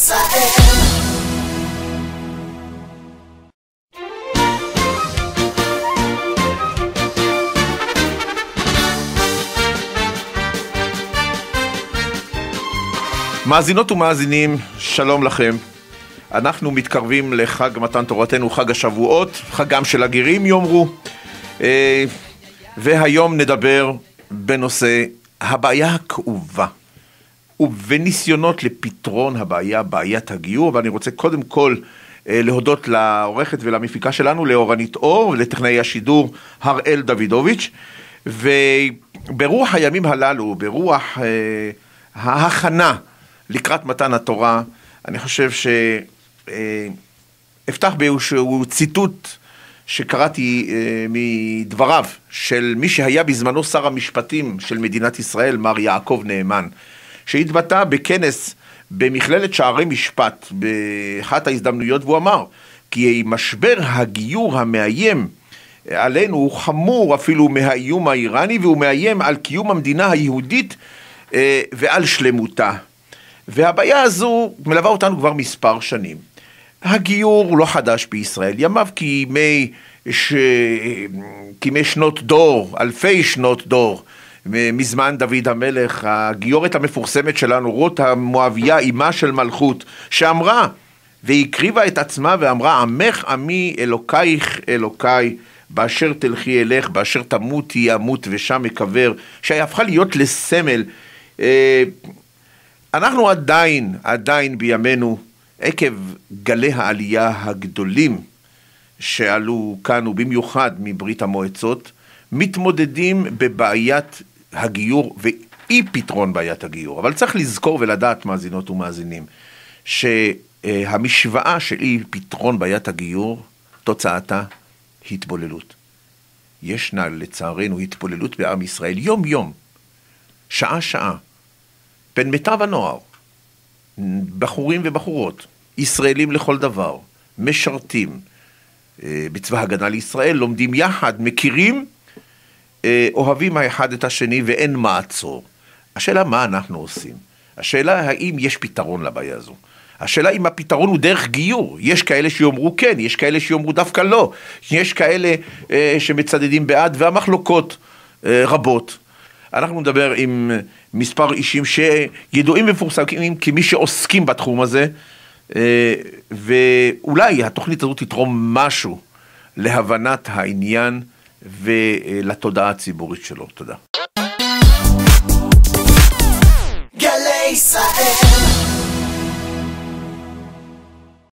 ישראל. מאזינות ומאזינים, שלום לכם. אנחנו מתקרבים לחג מתן תורתנו, חג השבועות, חגם של הגרים יאמרו. והיום נדבר בנושא הבעיה הכאובה ובניסיונות לפתרון הבעיה, בעיית הגיור. ואני רוצה קודם כל להודות לעורכת ולמפיקה שלנו, לאורנית אור, ולטכנאי השידור הראל דוידוביץ'. וברוח הימים הללו, ברוח ההכנה לקראת מתן התורה, אני חושב אפתח באיזשהו ציטוט שקראתי מדבריו של מי שהיה בזמנו שר המשפטים של מדינת ישראל, מר יעקב נאמן, שהתבטא בכנס במכללת שערי משפט באחת ההזדמנויות, והוא אמר כי משבר הגיור המאיים עלינו הוא חמור אפילו מהאיום האיראני, והוא מאיים על קיום המדינה היהודית ועל שלמותה. והבעיה הזו מלווה אותנו כבר מספר שנים. הגיור לא חדש בישראל, ימיו כימי שנות דור, אלפי שנות דור, מזמן דוד המלך. הגיורת המפורסמת שלנו, רות המואביה, אימה של מלכות, שאמרה והקריבה את עצמה ואמרה, עמך עמי אלוקייך אלוקיי, באשר תלכי אלך, באשר תמותי אמות ושם אקבר, שהפכה להיות לסמל. אנחנו עדיין בימינו, עקב גלי העלייה הגדולים שעלו כאן ובמיוחד מברית המועצות, מתמודדים בבעיית הגיור ואי פתרון בעיית הגיור. אבל צריך לזכור ולדעת, מאזינות ומאזינים, שהמשוואה של אי פתרון בעיית הגיור, תוצאתה התבוללות. ישנה לצערנו התבוללות בעם ישראל יום יום, שעה שעה, בין מיטב הנוער, בחורים ובחורות, ישראלים לכל דבר, משרתים בצבא הגנה לישראל, לומדים יחד, מכירים, אוהבים האחד את השני ואין מעצור. השאלה מה אנחנו עושים? השאלה האם יש פתרון לבעיה הזו? השאלה אם הפתרון הוא דרך גיור. יש כאלה שיאמרו כן, יש כאלה שיאמרו דווקא לא. יש כאלה שמצדדים בעד, והמחלוקות רבות. אנחנו נדבר עם מספר אישים שידועים ומפורסמים כמי שעוסקים בתחום הזה, ואולי התוכנית הזאת תתרום משהו להבנת העניין ולתודעה הציבורית שלו. תודה.